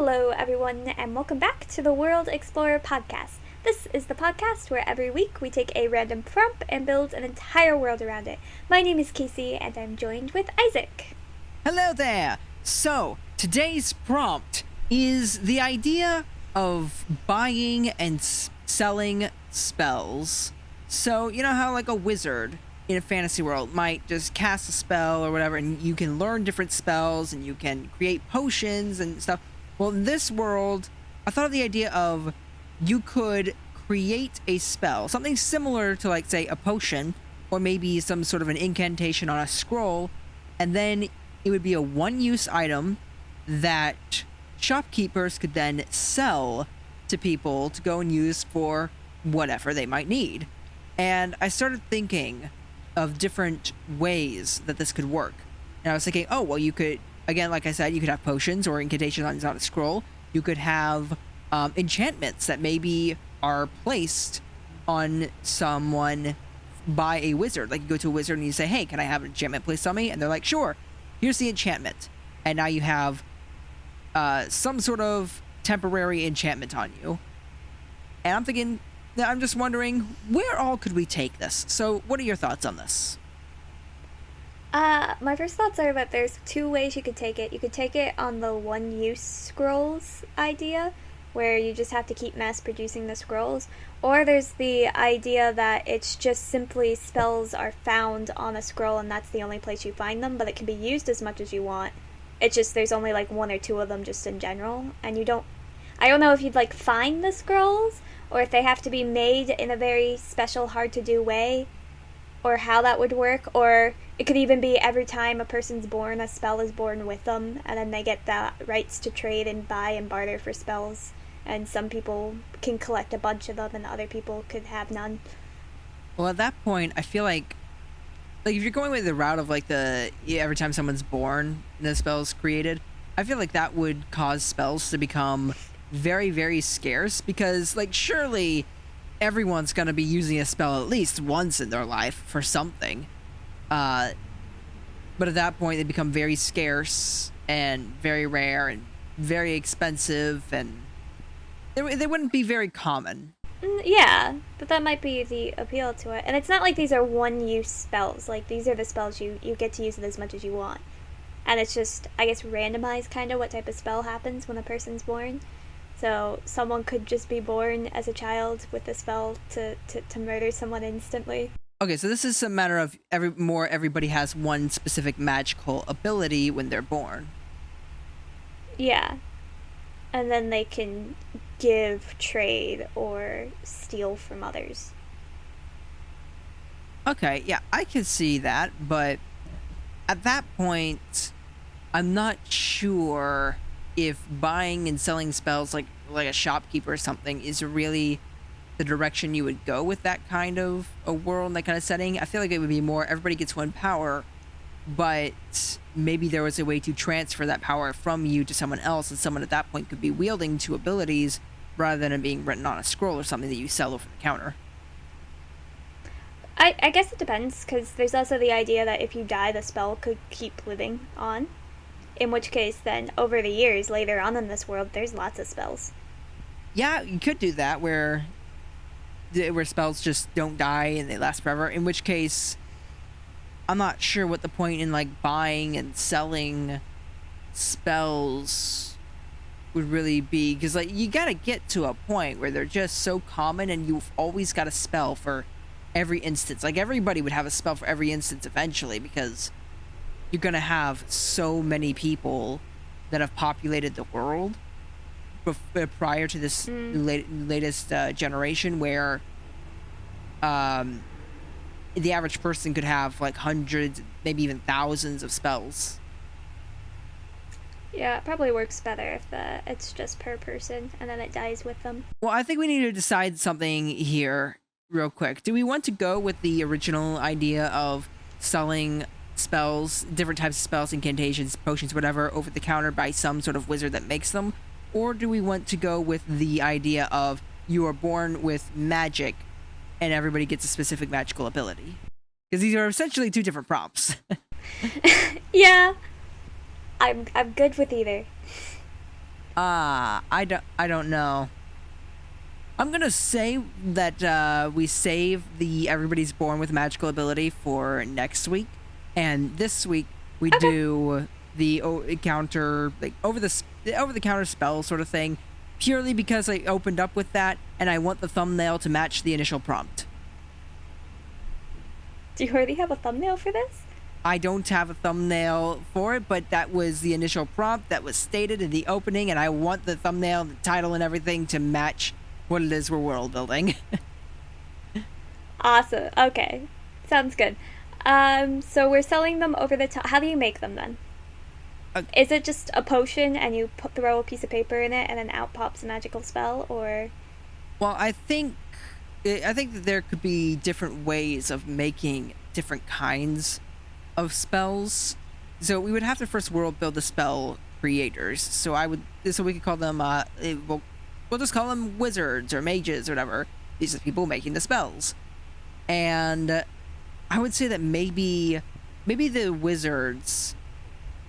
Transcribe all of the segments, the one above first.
Hello, everyone, and welcome back to the World Explorer podcast. This is the podcast where every week we take a random prompt and build an entire world around it. My name is Casey, and I'm joined with Isaac. Hello there! So, today's prompt is the idea of buying and selling spells. So, you know how like a wizard in a fantasy world might just cast a spell or whatever, and you can learn different spells and you can create potions and stuff. Well, in this world, I thought of the idea of you could create a spell, something similar to, like, say, a potion, or maybe some sort of an incantation on a scroll, and then it would be a one-use item that shopkeepers could then sell to people to go and use for whatever they might need. And I started thinking of different ways that this could work. And I was thinking, oh, well, you could, again, like I said, you could have potions or incantations on a scroll. You could have enchantments that maybe are placed on someone by a wizard. Like, you go to a wizard and you say, hey, can I have an enchantment placed on me? And they're like, sure, here's the enchantment. And now you have some sort of temporary enchantment on you. And I'm thinking, I'm just wondering, where all could we take this? So what are your thoughts on this? My first thoughts are that there's two ways you could take it. You could take it on the one-use scrolls idea, where you just have to keep mass producing the scrolls. Or there's the idea that it's just simply spells are found on a scroll and that's the only place you find them, but it can be used as much as you want. It's just there's only like one or two of them just in general, and I don't know if you'd like find the scrolls, or if they have to be made in a very special, hard-to-do way, or how that would work, or it could even be every time a person's born, a spell is born with them, and then they get the rights to trade and buy and barter for spells, and some people can collect a bunch of them, and other people could have none. Well, at that point, I feel like if you're going with the route of like every time someone's born, the spell's created, I feel like that would cause spells to become very, very scarce, because like surely everyone's going to be using a spell at least once in their life for something. But at that point, they become very scarce and very rare and very expensive, and they wouldn't be very common. Yeah, but that might be the appeal to it. And it's not like these are one-use spells. Like, these are the spells you get to use it as much as you want. And it's just, I guess, randomized kind of what type of spell happens when a person's born. So someone could just be born as a child with a spell to murder someone instantly. Okay, so this is a matter of everybody has one specific magical ability when they're born. Yeah. And then they can give, trade, or steal from others. Okay, yeah, I can see that, but at that point, I'm not sure if buying and selling spells like a shopkeeper or something is really the direction you would go with that kind of a world, that kind of setting. I feel like it would be more everybody gets one power, but maybe there was a way to transfer that power from you to someone else, and someone at that point could be wielding two abilities rather than it being written on a scroll or something that you sell over the counter. I guess it depends, because there's also the idea that if you die, the spell could keep living on. In which case, then, over the years, later on in this world, there's lots of spells. Yeah, you could do that, where spells just don't die and they last forever. In which case, I'm not sure what the point in, like, buying and selling spells would really be. Because, like, you gotta get to a point where they're just so common and you've always got a spell for every instance. Like, everybody would have a spell for every instance eventually, because you're gonna have so many people that have populated the world prior to this latest generation, where the average person could have like hundreds, maybe even thousands of spells. Yeah, it probably works better if it's just per person, and then it dies with them. Well, I think we need to decide something here real quick. Do we want to go with the original idea of selling spells, different types of spells, incantations, potions, whatever, over the counter by some sort of wizard that makes them? Or do we want to go with the idea of you are born with magic and everybody gets a specific magical ability? Because these are essentially two different prompts. Yeah, I'm good with either. I don't know. I'm gonna say that we save the Everybody's Born with Magical Ability for next week, and this week we Okay. do the counter, like over the counter spell sort of thing, purely because I opened up with that, and I want the thumbnail to match the initial prompt. Do you already have a thumbnail for this? I don't have a thumbnail for it, but that was the initial prompt that was stated in the opening, and I want the thumbnail, the title, and everything to match what it is we're world building. Awesome. Okay. Sounds good. So we're selling them over the top. How do you make them then? Is it just a potion and you throw a piece of paper in it and then out pops a magical spell, or? Well, I think that there could be different ways of making different kinds of spells. So we would have to first world build the spell creators. So we could call them we'll just call them wizards or mages or whatever. These are the people making the spells. And I would say that maybe the wizards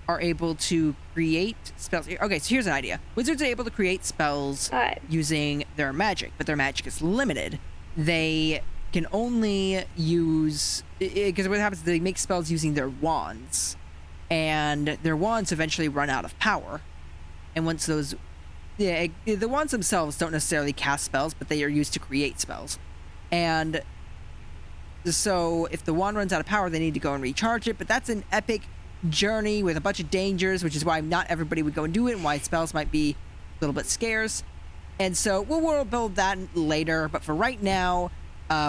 are able to create spells. Okay, so here's an idea. Wizards are able to create spells Alright. using their magic, but their magic is limited. They can only use, because what happens is they make spells using their wands, and their wands eventually run out of power. And once those, the wands themselves don't necessarily cast spells, but they are used to create spells. And so if the wand runs out of power, they need to go and recharge it, but that's an epic journey with a bunch of dangers, which is why not everybody would go and do it, and why spells might be a little bit scarce. And so we'll world build that later, but for right now,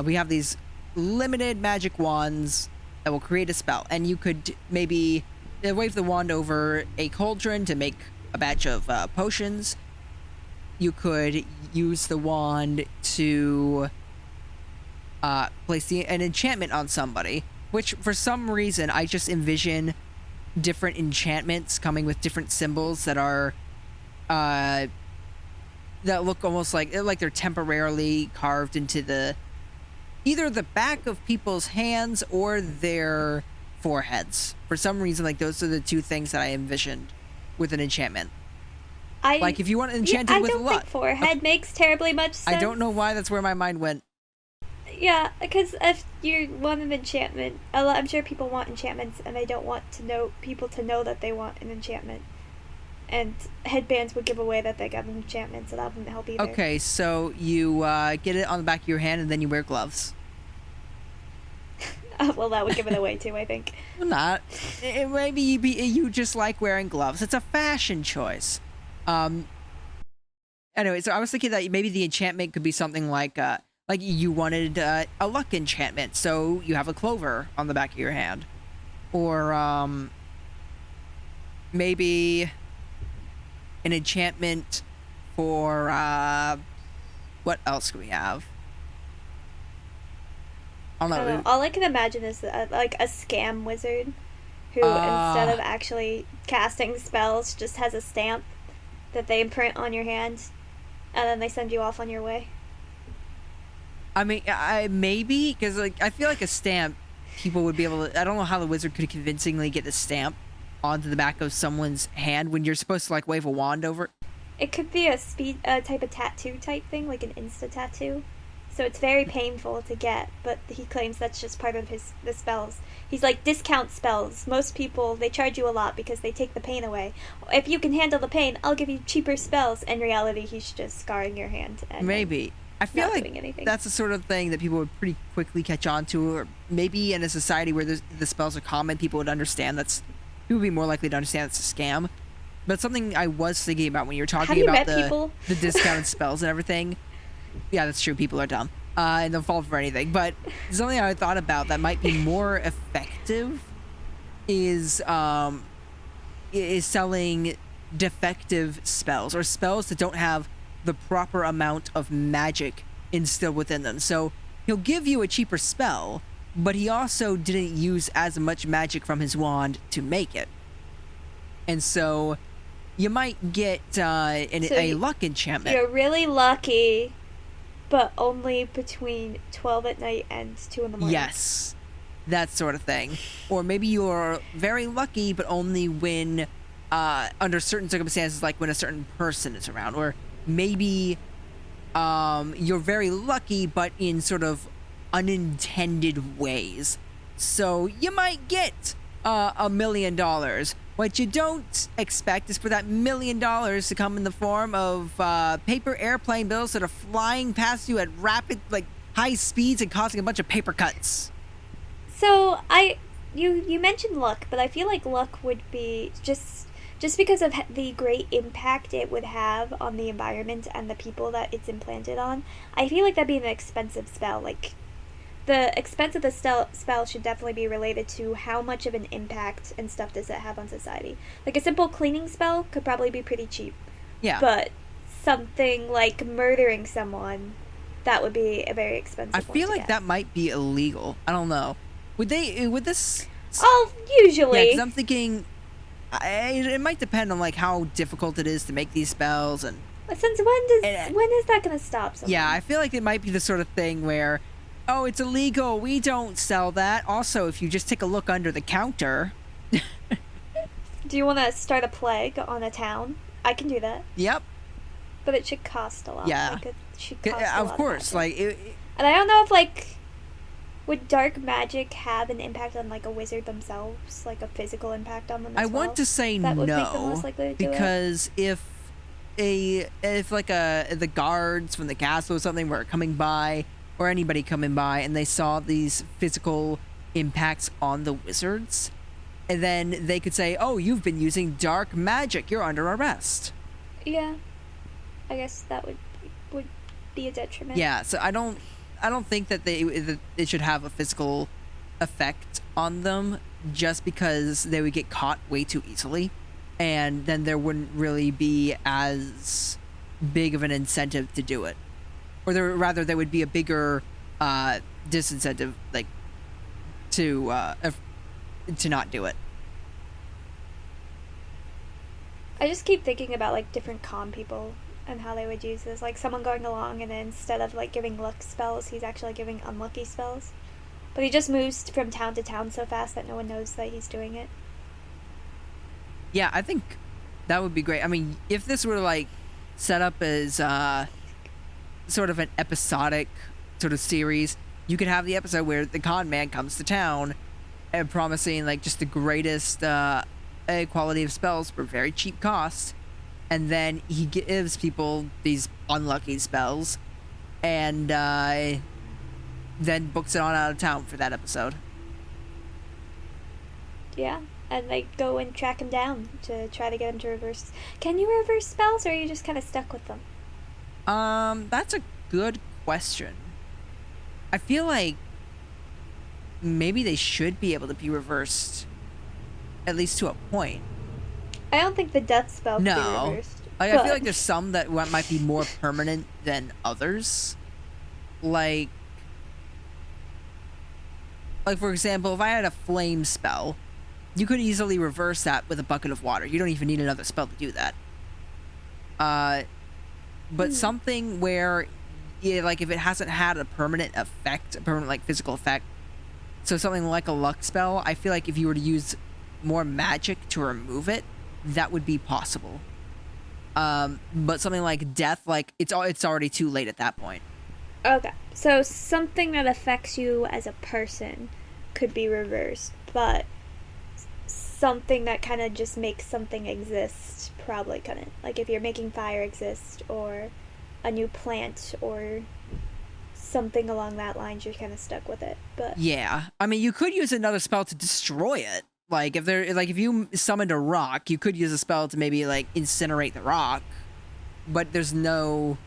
we have these limited magic wands that will create a spell, and you could maybe wave the wand over a cauldron to make a batch of potions. You could use the wand to place an enchantment on somebody, which for some reason I just envision different enchantments coming with different symbols that are that look almost like they're temporarily carved into either the back of people's hands or their foreheads. For some reason, like those are the two things that I envisioned with an enchantment. Like if you want enchanted with I don't luck. think forehead makes terribly much sense. I don't know why that's where my mind went. Yeah, because if you want an enchantment, I'm sure people want enchantments, and they don't want people to know that they want an enchantment. And headbands would give away that they got an enchantment, so that wouldn't help either. Okay, so you get it on the back of your hand, and then you wear gloves. Well, that would give it away too, I think. Well, not. Maybe you just like wearing gloves. It's a fashion choice. Anyway, so I was thinking that maybe the enchantment could be something like you wanted a luck enchantment, so you have a clover on the back of your hand. Or maybe an enchantment for what else can we have? I don't know. All I can imagine is like a scam wizard who, instead of actually casting spells, just has a stamp that they imprint on your hand, and then they send you off on your way. I mean, maybe, because like I feel like a stamp, people would be able to. I don't know how the wizard could convincingly get a stamp onto the back of someone's hand when you're supposed to like wave a wand over it. It could be a type of tattoo type thing, like an insta tattoo. So it's very painful to get, but he claims that's just part of the spells. He's like, discount spells. Most people, they charge you a lot because they take the pain away. If you can handle the pain, I'll give you cheaper spells. In reality, he's just scarring your hand. And maybe. I feel like that's the sort of thing that people would pretty quickly catch on to, or maybe in a society where the spells are common, people would understand people would be more likely to understand it's a scam. But something I was thinking about when you were talking about the discounted spells and everything. Yeah, that's true. People are dumb. And they'll fall for anything. But something I thought about that might be more effective is selling defective spells, or spells that don't have the proper amount of magic instilled within them. So he'll give you a cheaper spell, but he also didn't use as much magic from his wand to make it. And so you might get a luck enchantment. You're really lucky, but only between 12 at night and 2 in the morning. Yes, that sort of thing. Or maybe you're very lucky, but only when under certain circumstances, like when a certain person is around, or maybe you're very lucky, but in sort of unintended ways. So you might get $1 million. What you don't expect is for that $1 million to come in the form of paper airplane bills that are flying past you at rapid, like high speeds and causing a bunch of paper cuts. So you mentioned luck, but I feel like luck would be just because of the great impact it would have on the environment and the people that it's implanted on. I feel like that'd be an expensive spell. Like, the expense of the spell should definitely be related to how much of an impact and stuff does it have on society. Like, a simple cleaning spell could probably be pretty cheap. Yeah. But something like murdering someone, that would be a very expensive I one feel to like get. that might be illegal. I don't know. Would this? Oh, Yeah, usually. because I'm thinking it might depend on like how difficult it is to make these spells, and Since when is that going to stop someone? yeah, I feel like it might be the sort of thing where, oh, it's illegal, we don't sell that. Also, if you just take a look under the counter. Do you want to start a plague on a town? I can do that. Yep. But it should cost a lot. Yeah. Like, it should cost a lot Of course, magic. like And I don't know if, like, would dark magic have an impact on, like, a wizard themselves? Like, a physical impact on them as I well? want to say that would no, make them less likely to do it? because if the guards from the castle or something were coming by, or anybody coming by, and they saw these physical impacts on the wizards, and then they could say, oh, you've been using dark magic, you're under arrest. Yeah. I guess that would be a detriment. Yeah, so I don't think that it should have a physical effect on them, just because they would get caught way too easily, and then there wouldn't really be as big of an incentive to do it, or there would be a bigger disincentive, like to not do it. I just keep thinking about, like, different con people and how they would use this. Like, someone going along and then instead of, like, giving luck spells, he's actually giving unlucky spells. But he just moves from town to town so fast that no one knows that he's doing it. Yeah, I think that would be great. I mean, if this were like set up as sort of an episodic sort of series, you could have the episode where the con man comes to town and promising like just the greatest quality of spells for very cheap cost, and then he gives people these unlucky spells, and then books it on out of town for that episode. Yeah, and they go and track him down to try to get him to reverse. Can you reverse spells, or are you just kind of stuck with them? That's a good question. I feel like maybe they should be able to be reversed, at least to a point. I don't think the death spell can be No. reversed. Like, I feel like there's some that might be more permanent than others. Like for example, if I had a flame spell, you could easily reverse that with a bucket of water. You don't even need another spell to do that. But something where, yeah, like if it hasn't had a permanent effect, a permanent like physical effect, so something like a luck spell, I feel like if you were to use more magic to remove it, that would be possible. But something like death, like it's already too late at that point. Okay, so something that affects you as a person could be reversed, but something that kind of just makes something exist probably couldn't. Like if you're making fire exist, or a new plant, or something along that lines, you're kind of stuck with it. But yeah, I mean, you could use another spell to destroy it. Like if you summoned a rock, you could use a spell to maybe like incinerate the rock, but there's no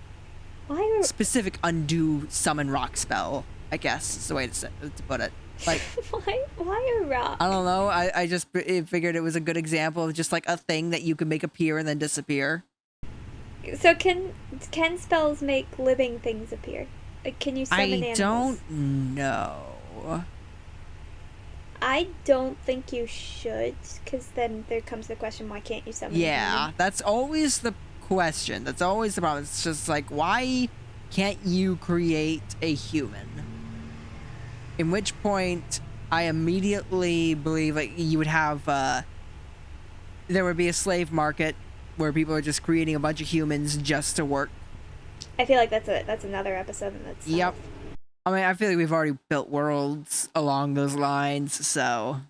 specific undo summon rock spell, I guess is the way to put it. Like why a rock? I don't know. I just figured it was a good example of just like a thing that you can make appear and then disappear. So can spells make living things appear? Like, can you summon animals? I don't know. I don't think you should, because then there comes the question, why can't you summon a Yeah, human? that's always the question. That's always the problem. It's just like, why can't you create a human? In which point, I immediately believe like you would have there would be a slave market where people are just creating a bunch of humans just to work. I feel like that's another episode in itself. Yep. I mean, I feel like we've already built worlds along those lines, so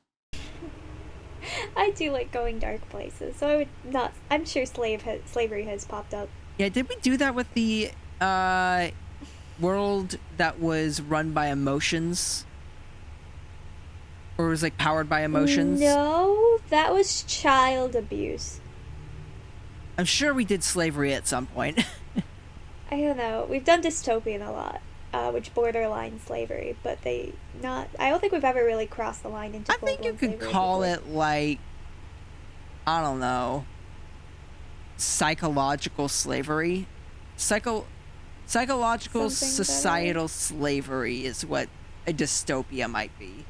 I do like going dark places, so I would not. I'm sure slavery has popped up. yeah. Did we do that with the world that was run by emotions, or was like powered by emotions? No, that was child abuse. I'm sure we did slavery at some point. I don't know. We've done dystopian a lot, which borderline slavery, but they not. I don't think we've ever really crossed the line into. I think you could call it like, I don't know, psychological slavery. Psychological Something societal slavery is what a dystopia might be.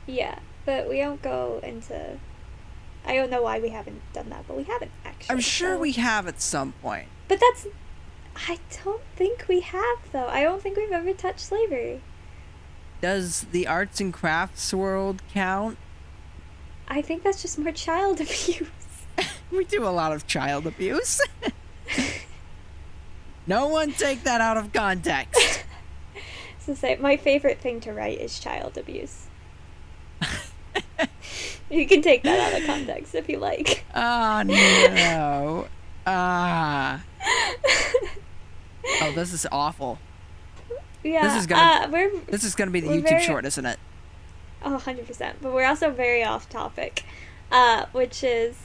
Yeah, but we don't go into. I don't know why we haven't done that, but we haven't actually. I'm sure so. we have at some point. But that's. I don't think we have, though. I don't think we've ever touched slavery. Does the arts and crafts world count? I think that's just more child abuse. We do a lot of child abuse. No one take that out of context. So say my favorite thing to write is child abuse. You can take that out of context if you like. Oh no. Ah. Oh, this is awful. Yeah, this is gonna be the YouTube very, short, isn't it? Oh, 100%. But we're also very off topic, which is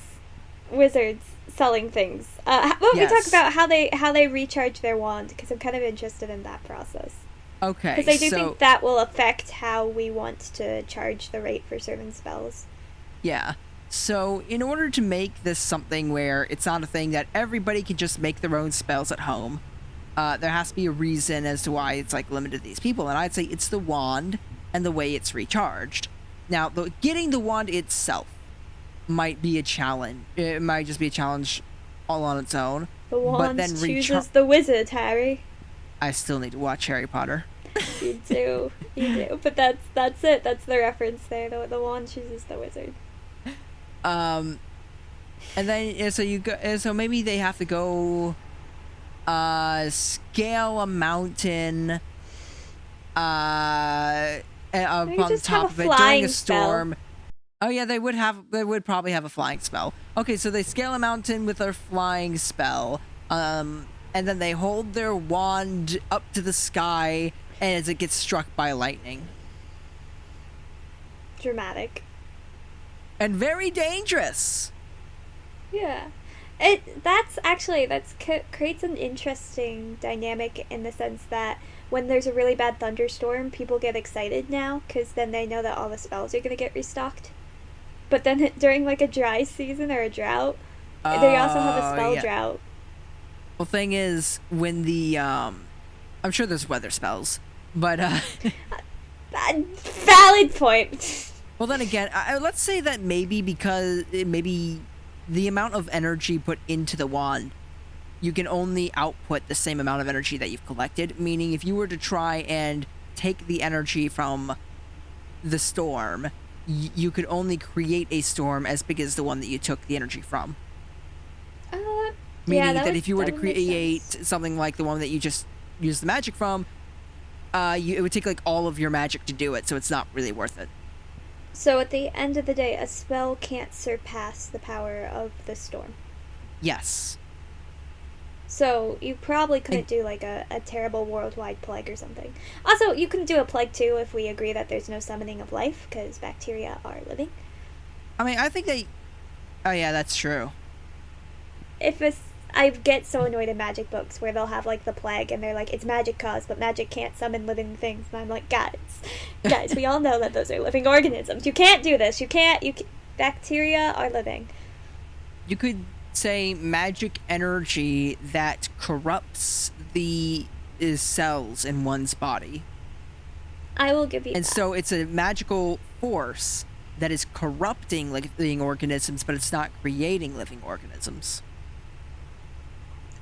wizards selling things. We talk about how they recharge their wand, because I'm kind of interested in that process. Okay, because I do think that will affect how we want to charge the rate for certain spells. Yeah. So, in order to make this something where it's not a thing that everybody can just make their own spells at home, there has to be a reason as to why it's like limited to these people, and I'd say it's the wand and the way it's recharged. Now, getting the wand itself might be a challenge. It might just be a challenge all on its own. The wand but then chooses the wizard, Harry. I still need to watch Harry Potter. You do. But that's it. That's the reference there. The wand chooses the wizard. And then so maybe they have to go scale a mountain upon the top of it during a storm. Spell. Oh yeah, they would probably have a flying spell. Okay, so they scale a mountain with their flying spell, and then they hold their wand up to the sky as it gets struck by lightning. Dramatic. And very dangerous. Yeah. Creates an interesting dynamic in the sense that when there's a really bad thunderstorm, people get excited now because then they know that all the spells are going to get restocked. But then during like a dry season or a drought, they also have a spell drought. Well, thing is, when the I'm sure there's weather spells, but valid point. Well, then again, let's say that maybe the amount of energy put into the wand, you can only output the same amount of energy that you've collected. Meaning, if you were to try and take the energy from the storm, you could only create a storm as big as the one that you took the energy from. Meaning that if you were to create something like the one that you just used the magic from, it would take like all of your magic to do it, so it's not really worth it. So at the end of the day, a spell can't surpass the power of the storm. Yes. So you probably couldn't do like a terrible worldwide plague or something. Also, you couldn't do a plague too if we agree that there's no summoning of life, because bacteria are living. I mean, I think they... Oh yeah, that's true. I get so annoyed in magic books where they'll have like the plague and they're like, it's magic caused, but magic can't summon living things. And I'm like, guys, we all know that those are living organisms. You can't do this. Bacteria are living. You could say magic energy that corrupts the cells in one's body. I will give you and that. So it's a magical force that is corrupting living organisms, but it's not creating living organisms.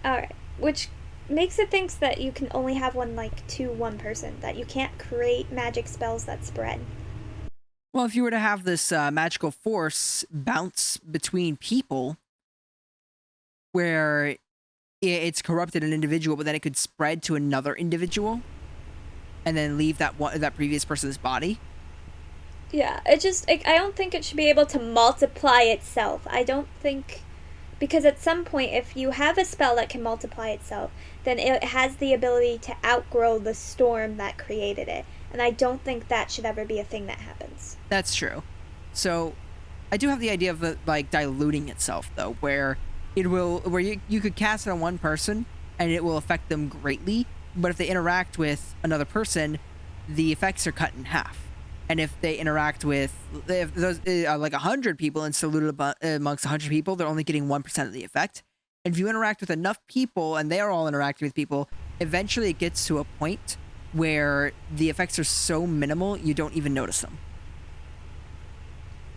Alright, which makes it think that you can only have one person, that you can't create magic spells that spread. Well, if you were to have this magical force bounce between people, where it's corrupted an individual, but then it could spread to another individual, and then leave that previous person's body. Yeah, it just I don't think it should be able to multiply itself. I don't think because at some point if you have a spell that can multiply itself, then it has the ability to outgrow the storm that created it. And I don't think that should ever be a thing that happens. That's true. So, I do have the idea of it, like, diluting itself, though, where you could cast it on one person and it will affect them greatly, but if they interact with another person, the effects are cut in half. And if they interact with if those like 100 people and diluted amongst 100 people, they're only getting 1% of the effect. And if you interact with enough people and they are all interacting with people, eventually it gets to a point where the effects are so minimal you don't even notice them.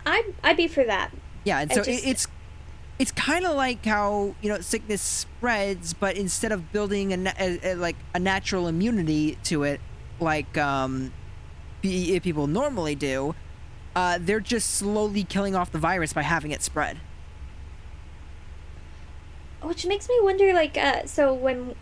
I'd be for that. Yeah, and so it's kind of like how, sickness spreads, but instead of building a natural immunity to it, like people normally do, they're just slowly killing off the virus by having it spread. Which makes me wonder, like, so when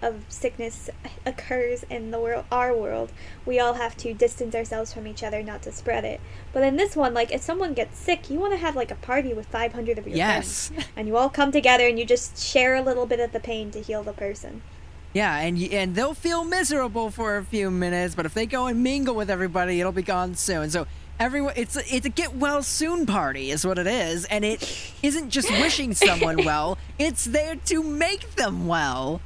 a sickness occurs in our world, we all have to distance ourselves from each other not to spread it. But in this one, like, if someone gets sick, you want to have, like, a party with 500 of your Yes. friends. And you all come together and you just share a little bit of the pain to heal the person. Yeah, and they'll feel miserable for a few minutes, but if they go and mingle with everybody, it'll be gone soon. So everyone, it's a get well soon party is what it is, and it isn't just wishing someone well; it's there to make them well.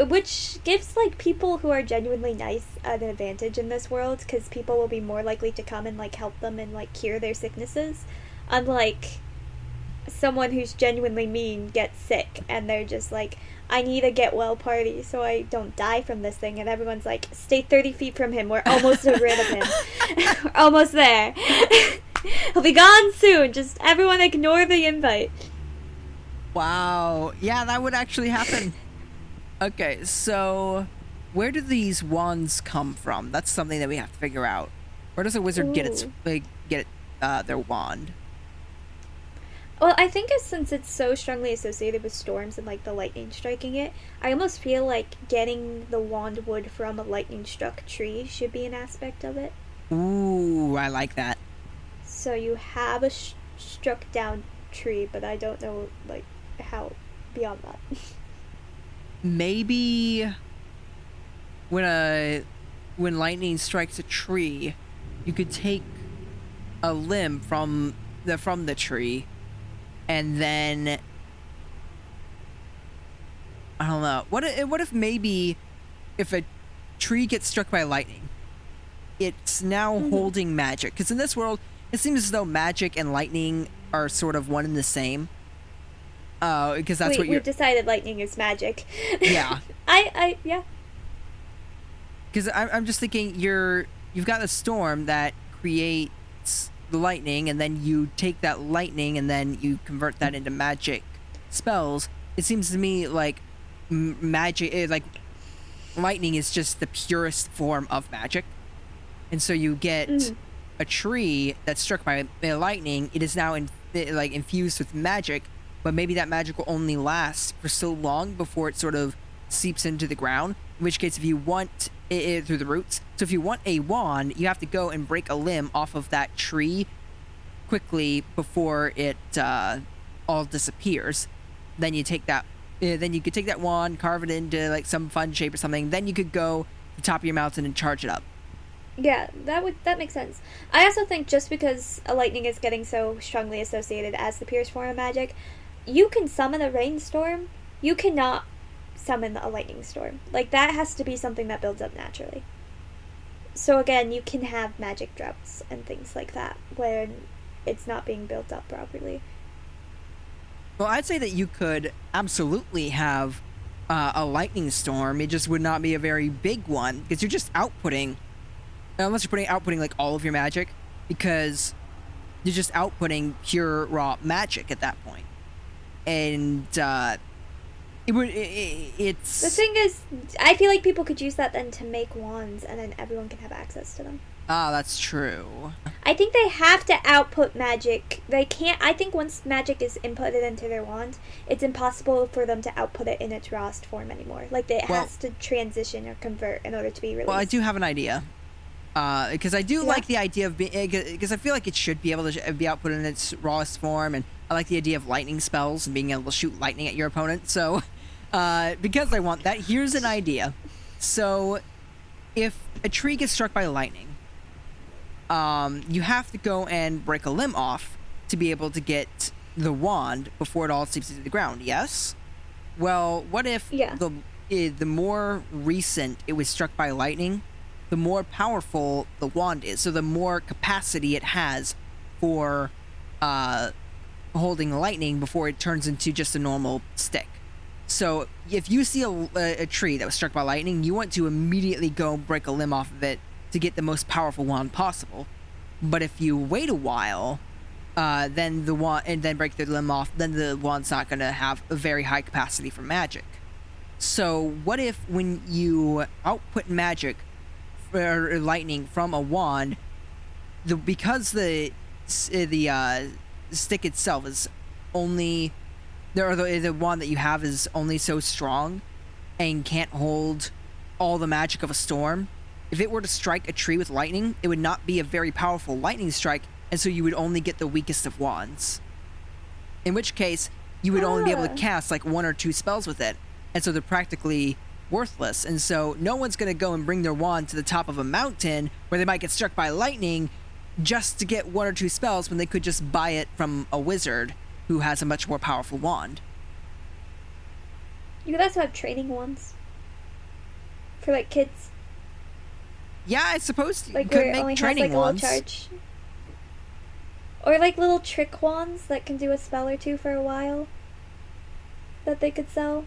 Which gives, like, people who are genuinely nice an advantage in this world, because people will be more likely to come and, like, help them and, like, cure their sicknesses. Unlike someone who's genuinely mean gets sick and they're just like, I need a get well party so I don't die from this thing, and everyone's like, stay 30 feet from him, we're almost rid of him. We're almost there. He'll be gone soon, just everyone ignore the invite. Wow, yeah, that would actually happen. Okay, so where do these wands come from? That's something that we have to figure out. Where does a wizard get their wand? Well, I think since it's so strongly associated with storms and, like, the lightning striking it, I almost feel like getting the wand wood from a lightning struck tree should be an aspect of it. Ooh, I like that. So you have a struck down tree, but I don't know, like, how beyond that. Maybe when lightning strikes a tree, you could take a limb from the tree, and then I don't know. What if maybe if a tree gets struck by lightning, it's now holding magic? Because in this world, it seems as though magic and lightning are sort of one and the same. Because that's what we've decided lightning is magic. Yeah. Yeah. Because I'm just thinking you've got a storm that creates the lightning, and then you take that lightning and then you convert that into magic spells. It seems to me like magic, like lightning is just the purest form of magic. And so you get a tree that's struck by lightning. It is now infused with magic, but maybe that magic will only last for so long before it sort of seeps into the ground. In which case, if you want it through the roots, so if you want a wand, you have to go and break a limb off of that tree quickly before it all disappears. Then you take that. Then you could take that wand, carve it into like some fun shape or something. Then you could go to the top of your mountain and charge it up. Yeah, that makes sense. I also think just because a lightning is getting so strongly associated as the purest form of magic, you can summon a rainstorm. You cannot summon a lightning storm. Like, that has to be something that builds up naturally. So again, you can have magic droughts and things like that when it's not being built up properly. Well, I'd say that you could absolutely have a lightning storm. It just would not be a very big one because you're just outputting, unless you're outputting like all of your magic, because you're just outputting pure raw magic at that point. And It would. The thing is, I feel like people could use that then to make wands, and then everyone can have access to them. Ah, that's true. I think they have to output magic. They can't. I think once magic is inputted into their wand, it's impossible for them to output it in its rawest form anymore. Like it has to transition or convert in order to be released. Well, I do have an idea. Because I do like the idea of being, because I feel like it should be able to be output in its rawest form, and I like the idea of lightning spells and being able to shoot lightning at your opponent. So, because I want that, here's an idea. So, if a tree gets struck by lightning, you have to go and break a limb off to be able to get the wand before it all seeps to the ground. Yes. Well, what if the more recent it was struck by lightning, the more powerful the wand is, so the more capacity it has for holding lightning before it turns into just a normal stick. So if you see a tree that was struck by lightning, you want to immediately go break a limb off of it to get the most powerful wand possible. But if you wait a while, then the wand, and then break the limb off, then the wand's not going to have a very high capacity for magic. So what if when you output magic or lightning from a wand, because the stick itself is only the wand that you have is only so strong and can't hold all the magic of a storm. If it were to strike a tree with lightning, it would not be a very powerful lightning strike, and so you would only get the weakest of wands. In which case, you would only be able to cast like 1 or 2 spells with it, and so they're practically worthless. And so no one's going to go and bring their wand to the top of a mountain where they might get struck by lightning just to get 1 or 2 spells when they could just buy it from a wizard who has a much more powerful wand. You could also have training wands for like kids. Yeah, I suppose you like could where it make only training has, like, wands. A little charge. Or like little trick wands that can do a spell or 2 for a while that they could sell.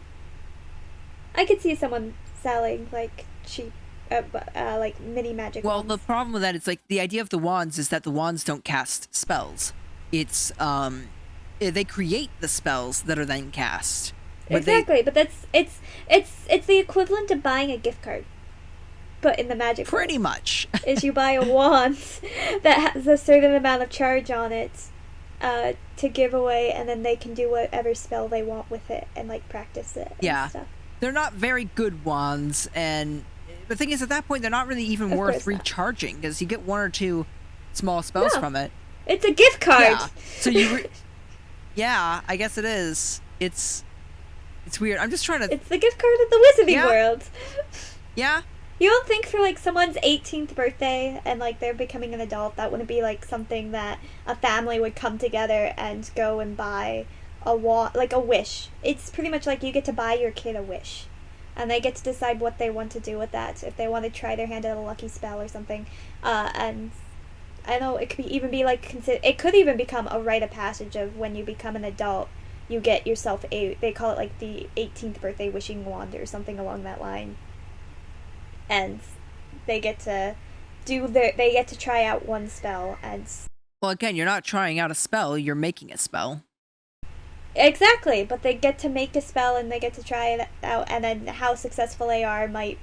I could see someone selling like cheap, like mini magic. Well, wands. the problem with that is like the idea of the wands is that the wands don't cast spells. It's they create the spells that are then cast. Exactly, but that's it's the equivalent of buying a gift card, but in the magic. Pretty much. Is you buy a wand that has a certain amount of charge on it, to give away, and then they can do whatever spell they want with it and like practice it. And stuff. They're not very good wands, and the thing is, at that point, they're not really even worth recharging, because you get 1 or 2 small spells from it. It's a gift card! Yeah, so yeah, I guess it is. It's weird. I'm just trying to... It's the gift card of the Wizarding World! Yeah? You don't think for, like, someone's 18th birthday, and, like, they're becoming an adult, that wouldn't be, like, something that a family would come together and go and buy like a wish. It's pretty much like you get to buy your kid a wish, and they get to decide what they want to do with that. If they want to try their hand at a lucky spell or something, and I know it could even be like it could even become a rite of passage of when you become an adult, you get yourself they call it like the 18th birthday wishing wand or something along that line, and they get to try out one spell. And well, again, you're not trying out a spell, you're making a spell. Exactly, but they get to make a spell and they get to try it out, and then how successful they are might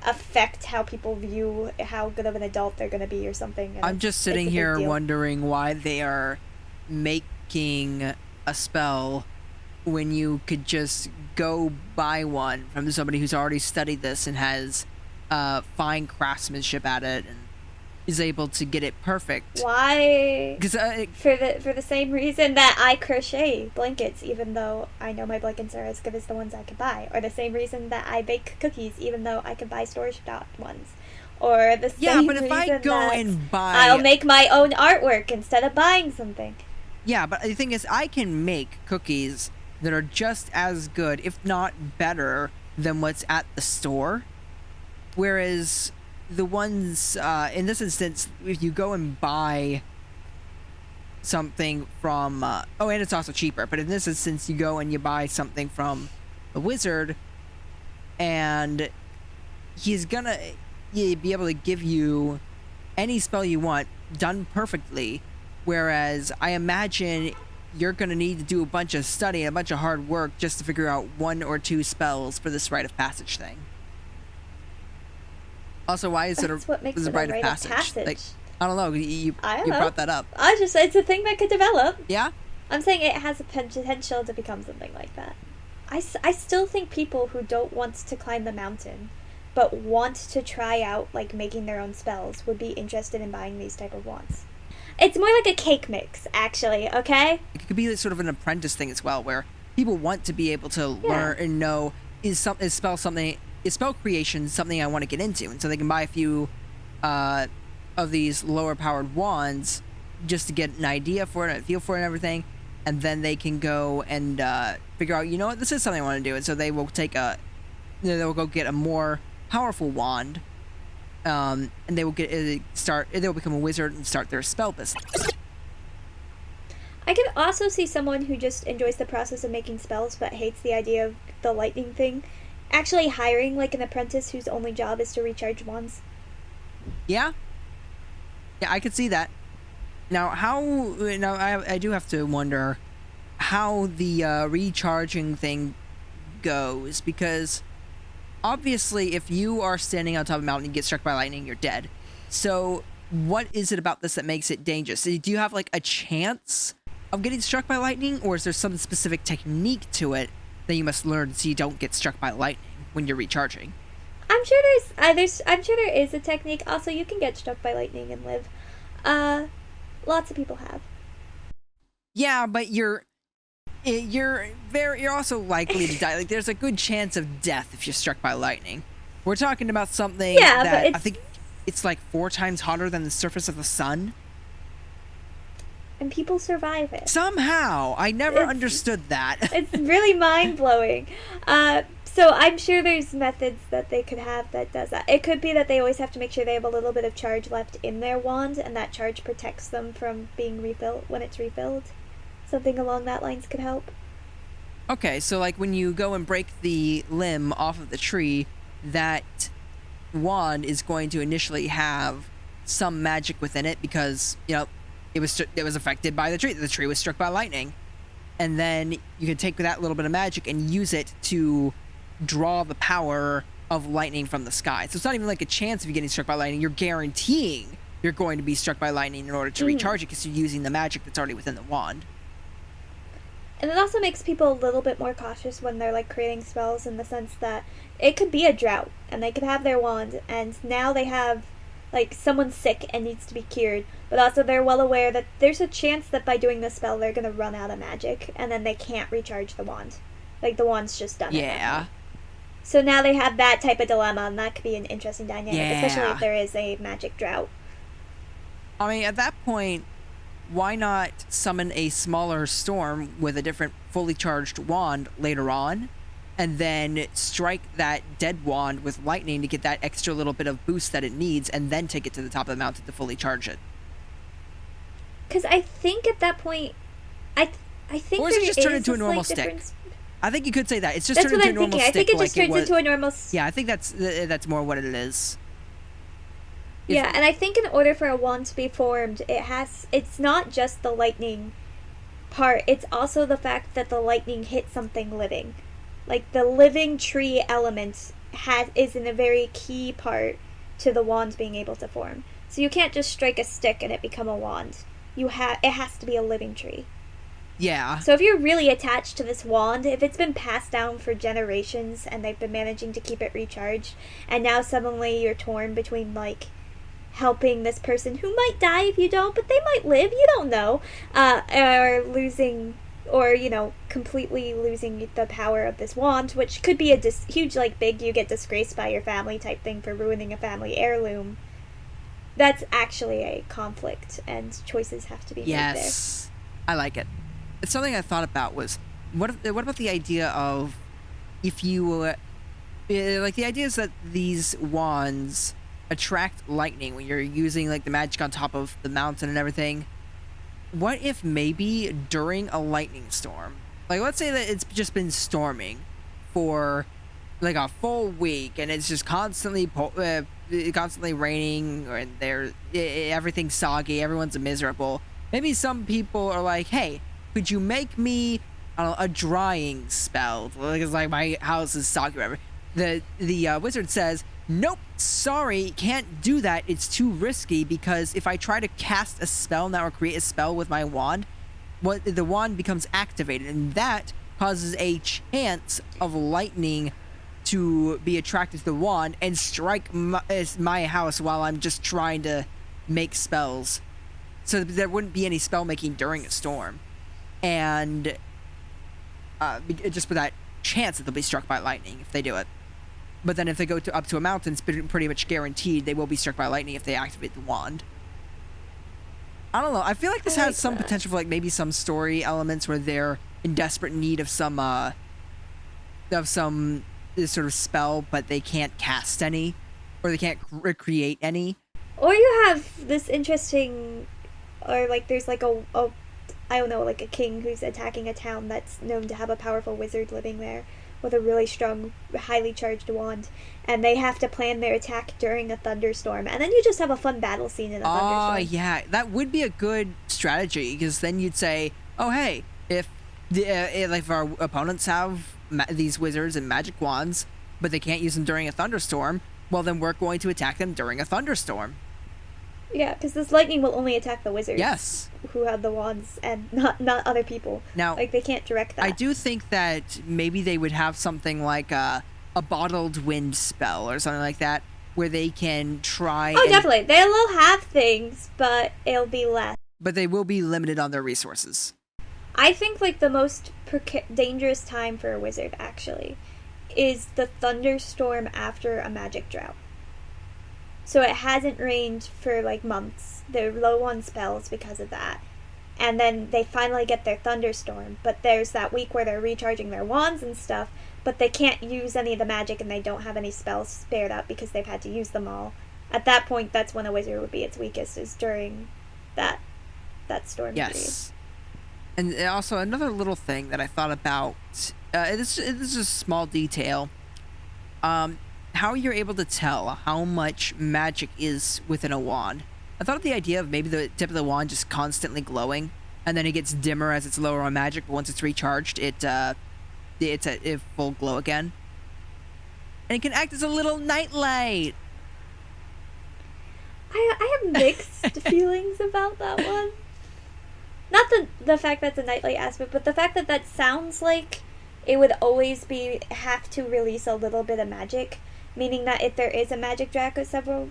affect how people view how good of an adult they're going to be or something. I'm just sitting here wondering why they are making a spell when you could just go buy one from somebody who's already studied this and has fine craftsmanship at it and is able to get it perfect. Why? Because for the same reason that I crochet blankets, even though I know my blankets are as good as the ones I could buy, or the same reason that I bake cookies, even though I could buy store-bought ones, or the same but if reason I go that and buy, I'll make my own artwork instead of buying something. Yeah, but the thing is, I can make cookies that are just as good, if not better, than what's at the store, whereas the ones, in this instance, if you go and buy something from, and it's also cheaper, but in this instance, you go and you buy something from the wizard, and he's gonna be able to give you any spell you want, done perfectly, whereas I imagine you're going to need to do a bunch of study and a bunch of hard work just to figure out 1 or 2 spells for this rite of passage thing. Also, why is That's what makes it a it rite a of passage? Like, I don't know. You brought that up. It's a thing that could develop. Yeah? I'm saying it has a potential to become something like that. I still think people who don't want to climb the mountain but want to try out like making their own spells would be interested in buying these type of wands. It's more like a cake mix, actually, okay? It could be like sort of an apprentice thing as well, where people want to be able to learn and know is spell creation something I want to get into, and so they can buy a few of these lower powered wands just to get an idea for it, a feel for it and everything, and then they can go and figure out, you know what, this is something I want to do, and so they will they'll go get a more powerful wand, and they will they'll become a wizard and start their spell business. I can also see someone who just enjoys the process of making spells but hates the idea of the lightning thing actually hiring like an apprentice whose only job is to recharge wands. Yeah, I could see that. Now, I do have to wonder how the recharging thing goes, because obviously if you are standing on top of a mountain and get struck by lightning, you're dead. So what is it about this that makes it dangerous? Do you have like a chance of getting struck by lightning, or is there some specific technique to it that you must learn so you don't get struck by lightning when you're recharging? I'm sure I'm sure there is a technique. Also, you can get struck by lightning and live. Lots of people have. Yeah, but you're also likely to die. Like, there's a good chance of death if you're struck by lightning. We're talking about something that I think it's like 4 times hotter than the surface of the sun. And people survive it. Somehow. I never understood that. It's really mind-blowing. So I'm sure there's methods that they could have that does that. It could be that they always have to make sure they have a little bit of charge left in their wand, and that charge protects them from being refilled when it's refilled. Something along that lines could help. Okay, so like when you go and break the limb off of the tree, that wand is going to initially have some magic within it because, you know, it was affected by the tree. The tree was struck by lightning. And then you can take that little bit of magic and use it to draw the power of lightning from the sky. So it's not even like a chance of you getting struck by lightning. You're guaranteeing you're going to be struck by lightning in order to recharge it because you're using the magic that's already within the wand. And it also makes people a little bit more cautious when they're like creating spells, in the sense that it could be a drought and they could have their wand and now they have like someone's sick and needs to be cured, but also they're well aware that there's a chance that by doing this spell they're going to run out of magic and then they can't recharge the wand. Like the wand's just done. Yeah. So now they have that type of dilemma, and that could be an interesting dynamic, especially if there is a magic drought. I mean, at that point, why not summon a smaller storm with a different fully charged wand later on, and then strike that dead wand with lightning to get that extra little bit of boost that it needs, and then take it to the top of the mountain to fully charge it? Because I think at that point, I think or is it just turn into a normal stick? Difference. I think you could say that. It's just turned into a normal stick. I think it just turns into a normal... Yeah, I think that's more what it is. Yeah, and I think in order for a wand to be formed, it's not just the lightning part, it's also the fact that the lightning hit something living. Like, the living tree element is in a very key part to the wand being able to form. So you can't just strike a stick and it become a wand. It has to be a living tree. Yeah. So if you're really attached to this wand, if it's been passed down for generations and they've been managing to keep it recharged, and now suddenly you're torn between, like, helping this person who might die if you don't, but they might live, you don't know, or losing, or, you know, completely losing the power of this wand, which could be a huge, like, big you get disgraced by your family type thing for ruining a family heirloom. That's actually a conflict, and choices have to be made there. Yes. I like it. It's something I thought about was, what about the idea of, if you, like, the idea is that these wands attract lightning when you're using, like, the magic on top of the mountain and everything. What if maybe during a lightning storm, like, let's say that it's just been storming for, like, a full week, and it's just constantly raining, and everything's soggy, everyone's miserable. Maybe some people are like, hey, could you make me, I don't know, a drying spell? Because like my house is soggy, whatever. The wizard says, nope, sorry, can't do that. It's too risky because if I try to cast a spell now or create a spell with my wand, the wand becomes activated, and that causes a chance of lightning to be attracted to the wand and strike my house while I'm just trying to make spells. So there wouldn't be any spell making during a storm. And just for that chance that they'll be struck by lightning if they do it. But then if they go up to a mountain, it's pretty much guaranteed they will be struck by lightning if they activate the wand. I don't know. I feel like this has some potential for like maybe some story elements where they're in desperate need of some this sort of spell, but they can't cast any, or they can't recreate any. Or you have this interesting, or like there's like a I don't know, like a king who's attacking a town that's known to have a powerful wizard living there with a really strong, highly charged wand, and they have to plan their attack during a thunderstorm, and then you just have a fun battle scene in a thunderstorm. Oh, yeah, that would be a good strategy, because then you'd say, oh, hey, if our opponents have these wizards and magic wands, but they can't use them during a thunderstorm, well, then we're going to attack them during a thunderstorm. Yeah, because this lightning will only attack the wizards. Yes. Who have the wands, and not other people. Now, like, they can't direct that. I do think that maybe they would have something like a bottled wind spell or something like that, where they can try. Oh, definitely. They will have things, but it'll be less. But they will be limited on their resources. I think, like, the most dangerous time for a wizard, actually, is the thunderstorm after a magic drought. So it hasn't rained for, like, months. They're low on spells because of that. And then they finally get their thunderstorm, but there's that week where they're recharging their wands and stuff, but they can't use any of the magic and they don't have any spells spared up because they've had to use them all. At that point, that's when a wizard would be its weakest, is during that storm period. Yes. And also, another little thing that I thought about, this is a small detail, how you're able to tell how much magic is within a wand. I thought of the idea of maybe the tip of the wand just constantly glowing, and then it gets dimmer as it's lower on magic, but once it's recharged, it's at full glow again. And it can act as a little nightlight. I have mixed feelings about that one. Not the fact that the nightlight aspect, but the fact that sounds like it would always have to release a little bit of magic. Meaning that if there is a magic drought of several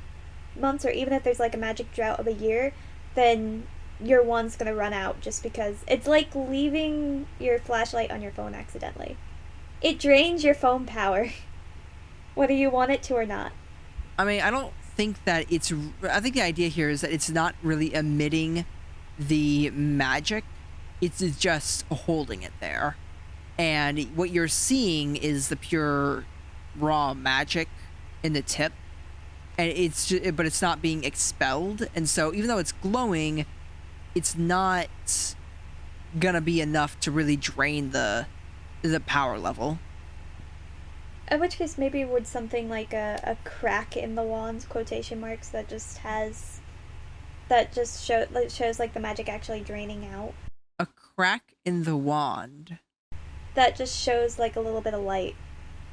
months, or even if there's like a magic drought of a year, then your wand's gonna run out just because it's like leaving your flashlight on your phone accidentally. It drains your phone power, whether you want it to or not. I mean, I don't think that I think the idea here is that it's not really emitting the magic, it's just holding it there. And what you're seeing is the pure raw magic in the tip, and but it's not being expelled, and so even though it's glowing, it's not gonna be enough to really drain the power level. In which case, maybe would something like a crack in the wand, quotation marks, that just shows like the magic actually draining out. A crack in the wand that just shows like a little bit of light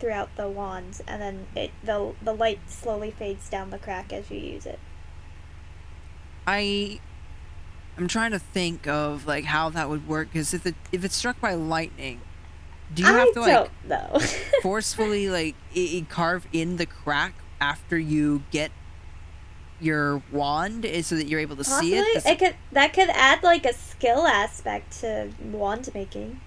throughout the wand, and then the light slowly fades down the crack as you use it. I'm trying to think of like how that would work, because if it's struck by lightning, do you have to like know. forcefully like carve in the crack after you get your wand, so that you're able to see it? That could add like a skill aspect to wand making.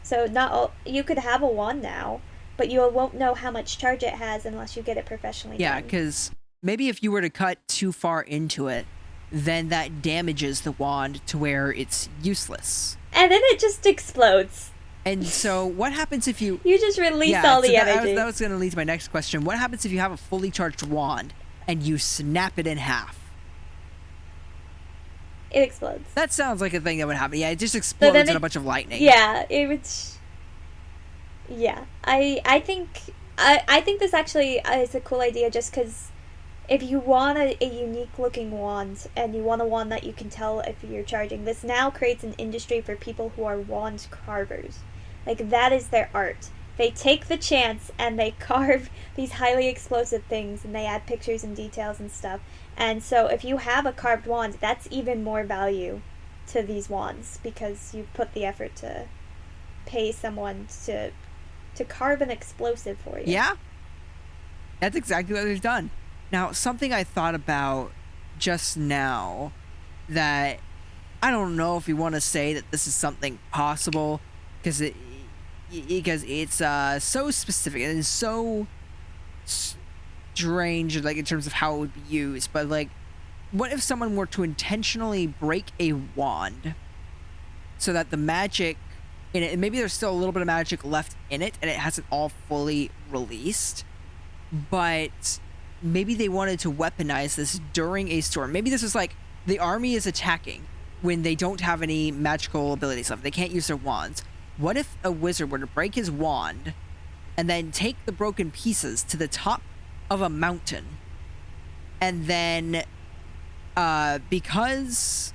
So you could have a wand now, but you won't know how much charge it has unless you get it professionally done. Yeah, because maybe if you were to cut too far into it, then that damages the wand to where it's useless. And then it just explodes. And so what happens if you... You just release all the energy. That was going to lead to my next question. What happens if you have a fully charged wand and you snap it in half? It explodes. That sounds like a thing that would happen. Yeah, it just explodes in a bunch of lightning. Yeah, it would... Yeah, I think this actually is a cool idea, just because if you want a unique looking wand and you want a wand that you can tell if you're charging, this now creates an industry for people who are wand carvers. Like, that is their art. They take the chance and they carve these highly explosive things and they add pictures and details and stuff. And so if you have a carved wand, that's even more value to these wands because you've put the effort to pay someone to carve an explosive for you. Yeah. That's exactly what they've done. Now, something I thought about just now that I don't know if you want to say that this is something possible because it's so specific and it's so strange, like in terms of how it would be used. But like, what if someone were to intentionally break a wand so that the magic in it, and maybe there's still a little bit of magic left in it and it hasn't all fully released, but maybe they wanted to weaponize this during a storm. Maybe this is like the army is attacking when they don't have any magical abilities left. They can't use their wands. What if a wizard were to break his wand and then take the broken pieces to the top of a mountain, and then because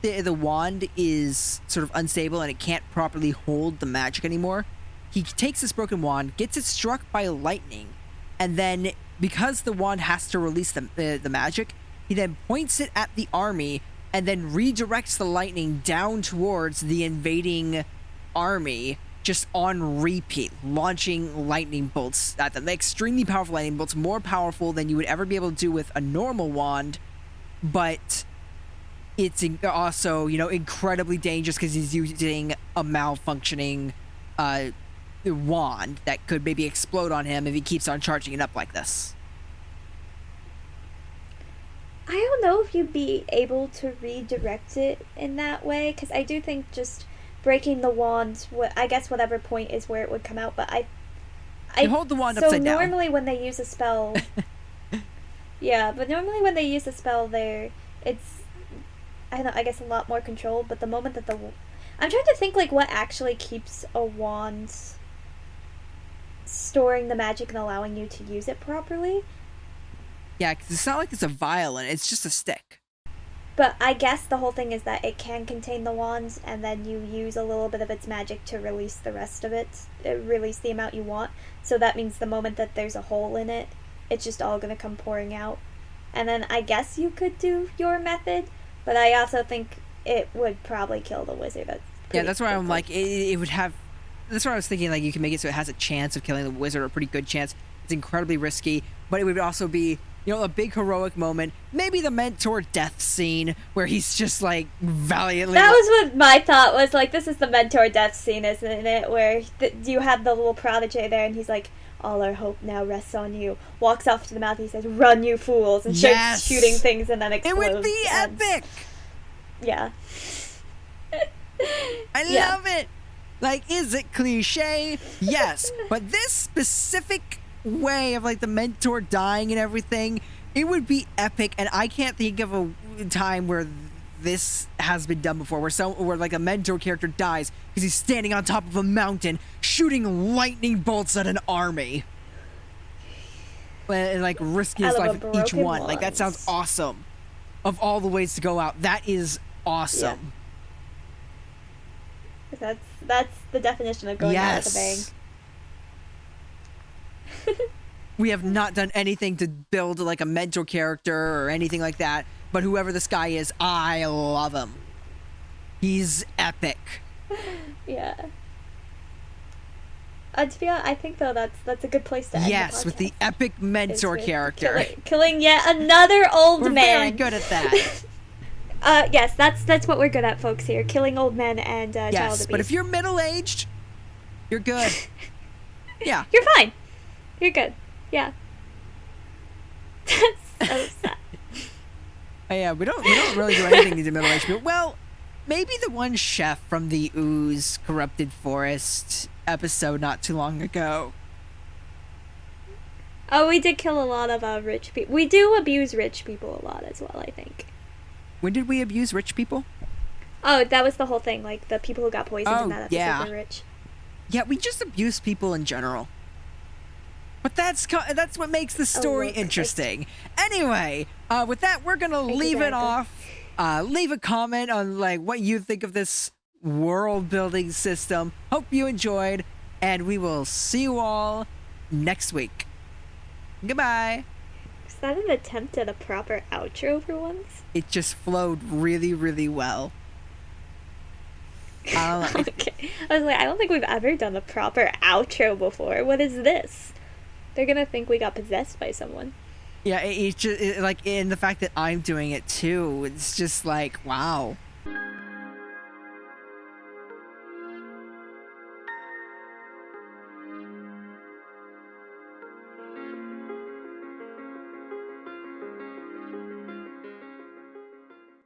the wand is sort of unstable and it can't properly hold the magic anymore, he takes this broken wand, gets it struck by lightning, and then because the wand has to release the magic, he then points it at the army and then redirects the lightning down towards the invading army just on repeat, launching lightning bolts at them. Extremely powerful lightning bolts, more powerful than you would ever be able to do with a normal wand, but it's also, you know, incredibly dangerous because he's using a malfunctioning wand that could maybe explode on him if he keeps on charging it up like this. I don't know if you'd be able to redirect it in that way, because I do think just breaking the wand, I guess whatever point is where it would come out, but you hold the wand upside down. So normally when they use a spell... yeah, but normally when they use a spell it's, I don't know, I guess a lot more controlled, but the moment that I'm trying to think, like, what actually keeps a wand storing the magic and allowing you to use it properly. Yeah, because it's not like it's a violin, it's just a stick. But I guess the whole thing is that it can contain the wand, and then you use a little bit of its magic to release the rest of it, release the amount you want. So that means the moment that there's a hole in it, it's just all going to come pouring out. And then I guess you could do your method, but I also think it would probably kill the wizard. Yeah, that's why I'm like, it would have... That's why I was thinking, like, you can make it so it has a chance of killing the wizard, a pretty good chance. It's incredibly risky, but it would also be, you know, a big heroic moment. Maybe the mentor death scene where he's just, like, valiantly... That was what my thought was, like, this is the mentor death scene, isn't it? Where you have the little protege there, and he's like, all our hope now rests on you. Walks off to the mouth, he says, run, you fools, and starts shooting things and then explodes. It would be epic! Yeah. I love it! Like, is it cliche? Yes. But this specific way of, like, the mentor dying and everything, it would be epic, and I can't think of a time where this has been done before, where like a mentor character dies because he's standing on top of a mountain shooting lightning bolts at an army. And, like, risking his life with each one. Like, that sounds awesome. Of all the ways to go out, that is awesome. Yeah. That's the definition of going out with a bang. We have not done anything to build, like, a mentor character or anything like that, but whoever this guy is, I love him. He's epic. Yeah. To be honest, I think, though, that's a good place to end the podcast. With the epic mentor character. Killing yet another old man. We're very good at that. Yes, that's what we're good at, folks, here. Killing old men and child abuse. Yes, but if you're middle-aged, you're good. Yeah. You're fine. You're good. Yeah. That's so sad. Yeah, we don't really do anything to middle-aged people. Well, maybe the one chef from the Ooze Corrupted Forest episode not too long ago. Oh, we did kill a lot of rich people. We do abuse rich people a lot as well, I think. When did we abuse rich people? Oh, that was the whole thing, like the people who got poisoned in that episode were rich. Yeah, we just abuse people in general. But that's what makes the story look, interesting. Anyway, with that, we're gonna leave it off. Leave a comment on like what you think of this world building system. Hope you enjoyed, and we will see you all next week. Goodbye. Is that an attempt at a proper outro for once? It just flowed really, really well. Okay. I was like, I don't think we've ever done a proper outro before. What is this? They're gonna think we got possessed by someone. Yeah, it's just like in the fact that I'm doing it too. It's just like, wow.